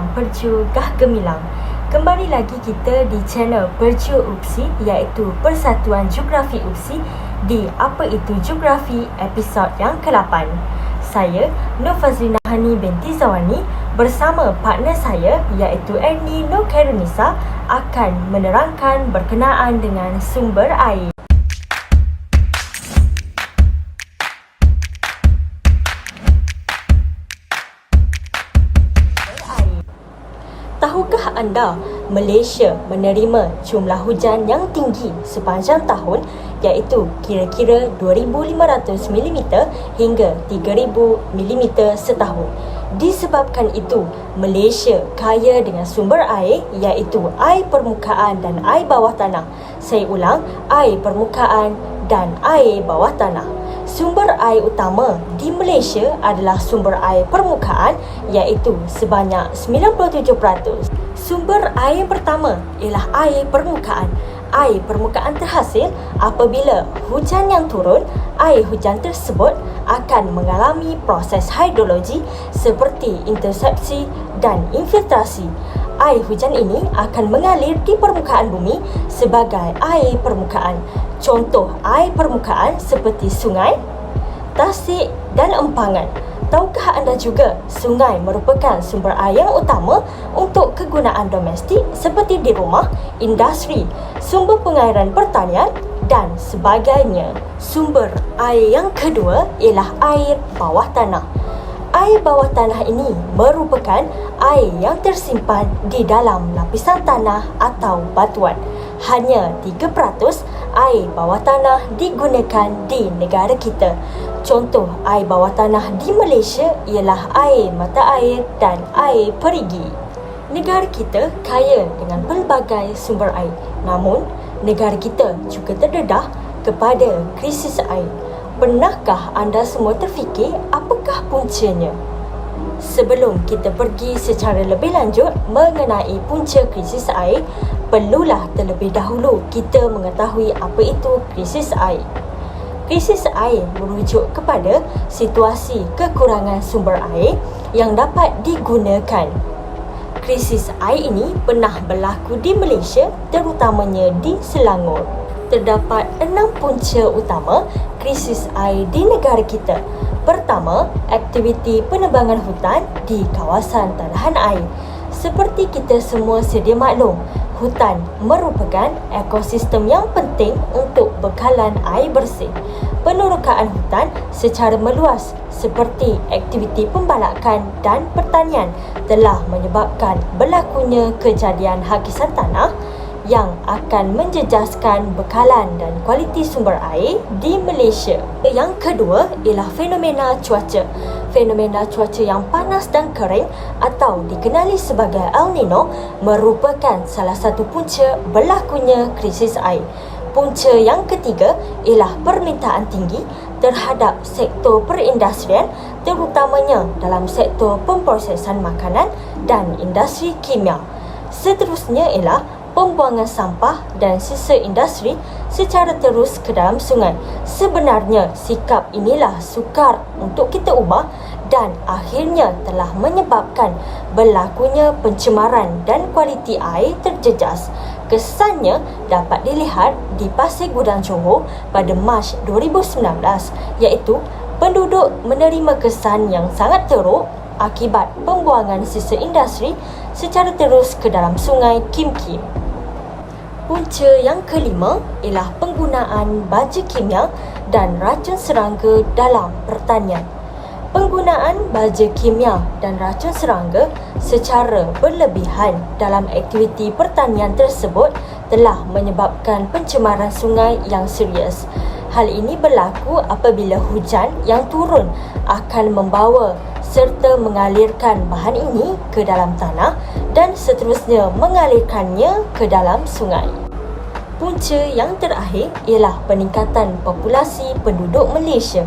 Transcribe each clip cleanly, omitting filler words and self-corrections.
dalam Perju Gah Gemilang. Kembali lagi kita di channel Perju UPSI, iaitu Persatuan Geografi UPSI di Apa Itu Geografi episod yang ke-8. Saya Nur Fazlina Hani binti Zawani bersama partner saya iaitu Ernie Nur Khairunisa akan menerangkan berkenaan dengan sumber air. Tahukah anda Malaysia menerima jumlah hujan yang tinggi sepanjang tahun iaitu kira-kira 2,500 mm hingga 3,000 mm setahun. Disebabkan itu, Malaysia kaya dengan sumber air iaitu air permukaan dan air bawah tanah. Saya ulang, air permukaan dan air bawah tanah. Sumber air utama di Malaysia adalah sumber air permukaan iaitu sebanyak 97%. Sumber air yang pertama ialah air permukaan. Air permukaan terhasil apabila hujan yang turun, air hujan tersebut akan mengalami proses hidrologi seperti intersepsi dan infiltrasi. Air hujan ini akan mengalir di permukaan bumi sebagai air permukaan. Contoh air permukaan seperti sungai, tasik dan empangan. Tahukah anda juga sungai merupakan sumber air yang utama untuk kegunaan domestik seperti di rumah, industri, sumber pengairan pertanian dan sebagainya. Sumber air yang kedua ialah air bawah tanah. Air bawah tanah ini merupakan air yang tersimpan di dalam lapisan tanah atau batuan. Hanya 3% air bawah tanah digunakan di negara kita. Contoh air bawah tanah di Malaysia ialah air mata air dan air perigi. Negara kita kaya dengan pelbagai sumber air. Namun, negara kita juga terdedah kepada krisis air. Pernahkah anda semua terfikir apakah puncanya? Sebelum kita pergi secara lebih lanjut mengenai punca krisis air, perlulah terlebih dahulu kita mengetahui apa itu krisis air. Krisis air merujuk kepada situasi kekurangan sumber air yang dapat digunakan. Krisis air ini pernah berlaku di Malaysia, terutamanya di Selangor. Terdapat 6 punca utama krisis air di negara kita. Pertama, aktiviti penebangan hutan di kawasan tanahan air. Seperti kita semua sedia maklum, hutan merupakan ekosistem yang penting untuk bekalan air bersih. Penerokaan hutan secara meluas seperti aktiviti pembalakan dan pertanian telah menyebabkan berlakunya kejadian hakisan tanah yang akan menjejaskan bekalan dan kualiti sumber air di Malaysia. Yang kedua ialah fenomena cuaca. Fenomena cuaca yang panas dan kering atau dikenali sebagai El Nino merupakan salah satu punca berlakunya krisis air. Punca yang ketiga ialah permintaan tinggi terhadap sektor perindustrian, terutamanya dalam sektor pemprosesan makanan dan industri kimia. Seterusnya ialah pembuangan sampah dan sisa industri secara terus ke dalam sungai. Sebenarnya, sikap inilah sukar untuk kita ubah dan akhirnya telah menyebabkan berlakunya pencemaran dan kualiti air terjejas. Kesannya dapat dilihat di Pasir Gudang Johor pada Mac 2019, iaitu penduduk menerima kesan yang sangat teruk akibat pembuangan sisa industri secara terus ke dalam sungai Kim Kim. Punca yang kelima ialah penggunaan baja kimia dan racun serangga dalam pertanian. Penggunaan baja kimia dan racun serangga secara berlebihan dalam aktiviti pertanian tersebut telah menyebabkan pencemaran sungai yang serius. Hal ini berlaku apabila hujan yang turun akan membawa serta mengalirkan bahan ini ke dalam tanah dan seterusnya mengalirkannya ke dalam sungai. Punca yang terakhir ialah peningkatan populasi penduduk Malaysia.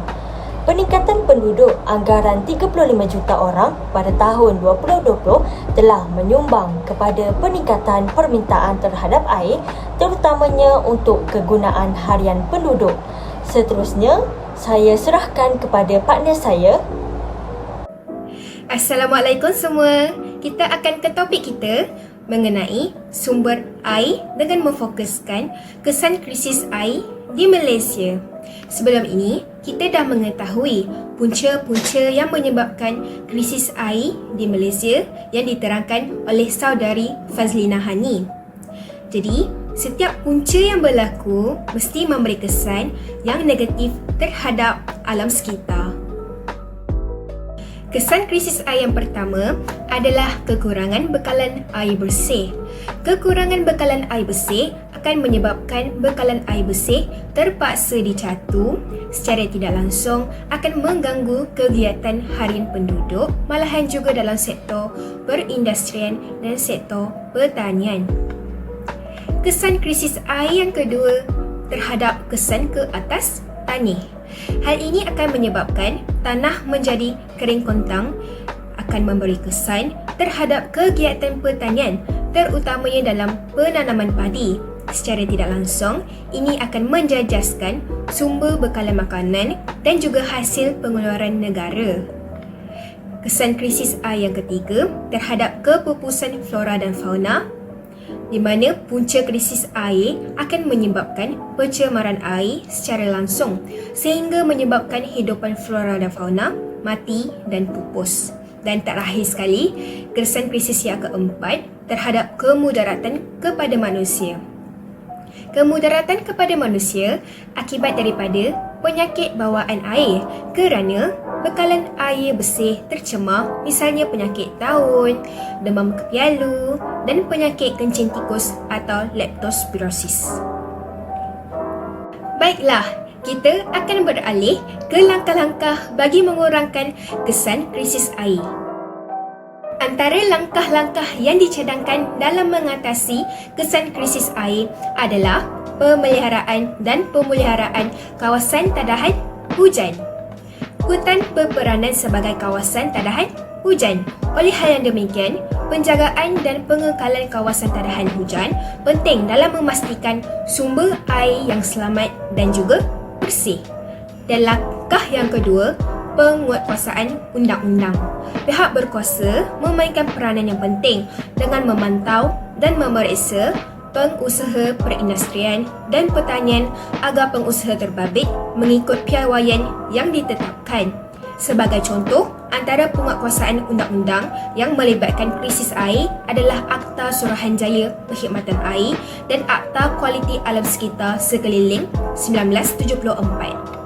Peningkatan penduduk anggaran 35 juta orang pada tahun 2020 telah menyumbang kepada peningkatan permintaan terhadap air, terutamanya untuk kegunaan harian penduduk. Seterusnya, saya serahkan kepada partner saya. Assalamualaikum semua. kita akan ke topik kita mengenai sumber air dengan memfokuskan kesan krisis air di Malaysia. Sebelum ini, kita dah mengetahui punca-punca yang menyebabkan krisis air di Malaysia yang diterangkan oleh saudari Fazlina Hani. Jadi, setiap punca yang berlaku mesti memberi kesan yang negatif terhadap alam sekitar. Kesan krisis air yang pertama adalah kekurangan bekalan air bersih. Kekurangan bekalan air bersih akan menyebabkan bekalan air bersih terpaksa dicatu, secara tidak langsung akan mengganggu kegiatan harian penduduk, malahan juga dalam sektor perindustrian dan sektor pertanian. Kesan krisis air yang kedua terhadap kesan ke atas tanah. Hal ini akan menyebabkan tanah menjadi kering kontang, akan memberi kesan terhadap kegiatan pertanian, terutamanya dalam penanaman padi. Secara tidak langsung, ini akan menjejaskan sumber bekalan makanan dan juga hasil pengeluaran negara. Kesan krisis air yang ketiga terhadap kepupusan flora dan fauna, di mana punca krisis air akan menyebabkan pencemaran air secara langsung sehingga menyebabkan hidupan flora dan fauna mati dan pupus. Dan terakhir sekali, kesan krisis yang keempat terhadap kemudaratan kepada manusia. Kemudaratan kepada manusia akibat daripada penyakit bawaan air kerana bekalan air bersih tercemar, misalnya penyakit taun, demam kepialu dan penyakit kencing tikus atau leptospirosis. Baiklah, kita akan beralih ke langkah-langkah bagi mengurangkan kesan krisis air. Antara langkah-langkah yang dicadangkan dalam mengatasi kesan krisis air adalah pemeliharaan dan pemeliharaan kawasan tadahan hujan. Hutan berperanan sebagai kawasan tadahan hujan. Oleh hal yang demikian, penjagaan dan pengekalan kawasan tadahan hujan penting dalam memastikan sumber air yang selamat dan juga bersih. Dan langkah yang kedua, penguatkuasaan undang-undang. Pihak berkuasa memainkan peranan yang penting dengan memantau dan memeriksa pengusaha perindustrian dan pertanian agar pengusaha terbabit mengikut piawaian yang ditetapkan. Sebagai contoh, antara penguatkuasaan undang-undang yang melibatkan krisis air adalah Akta Suruhanjaya Perkhidmatan Air dan Akta Kualiti Alam Sekitar Sekeliling 1974.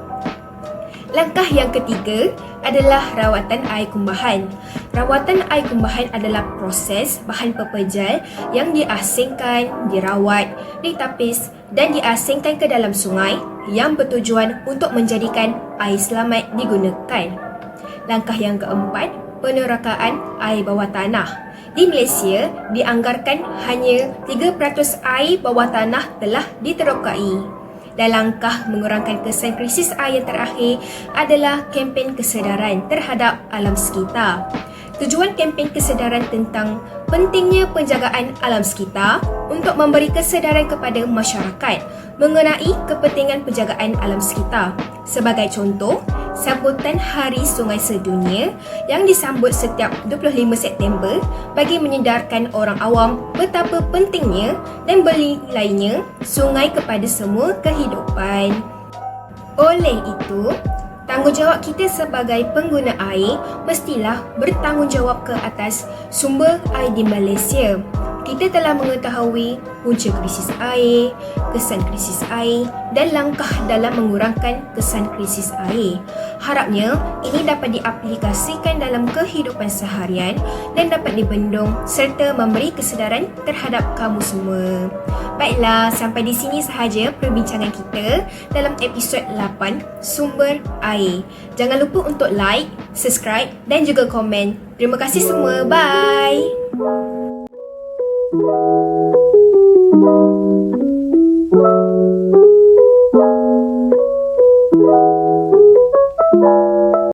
Langkah yang ketiga adalah rawatan air kumbahan. Rawatan air kumbahan adalah proses bahan pepejal yang diasingkan, dirawat, ditapis dan diasingkan ke dalam sungai yang bertujuan untuk menjadikan air selamat digunakan. Langkah yang keempat, penerakaan air bawah tanah. Di Malaysia, dianggarkan hanya 3% air bawah tanah telah diterokai. Dan langkah mengurangkan kesan krisis air yang terakhir adalah kempen kesedaran terhadap alam sekitar. Tujuan kempen kesedaran tentang pentingnya penjagaan alam sekitar untuk memberi kesedaran kepada masyarakat mengenai kepentingan penjagaan alam sekitar. Sebagai contoh, sambutan Hari Sungai Sedunia yang disambut setiap 25 September bagi menyedarkan orang awam betapa pentingnya dan bernilainya sungai kepada semua kehidupan. Oleh itu, tanggungjawab kita sebagai pengguna air mestilah bertanggungjawab ke atas sumber air di Malaysia. Kita telah mengetahui punca krisis air, kesan krisis air dan langkah dalam mengurangkan kesan krisis air. Harapnya ini dapat diaplikasikan dalam kehidupan seharian dan dapat dibendung serta memberi kesedaran terhadap kamu semua. Baiklah, sampai di sini sahaja perbincangan kita dalam episod 8 Sumber Air. Jangan lupa untuk like, subscribe dan juga komen. Terima kasih semua. Bye!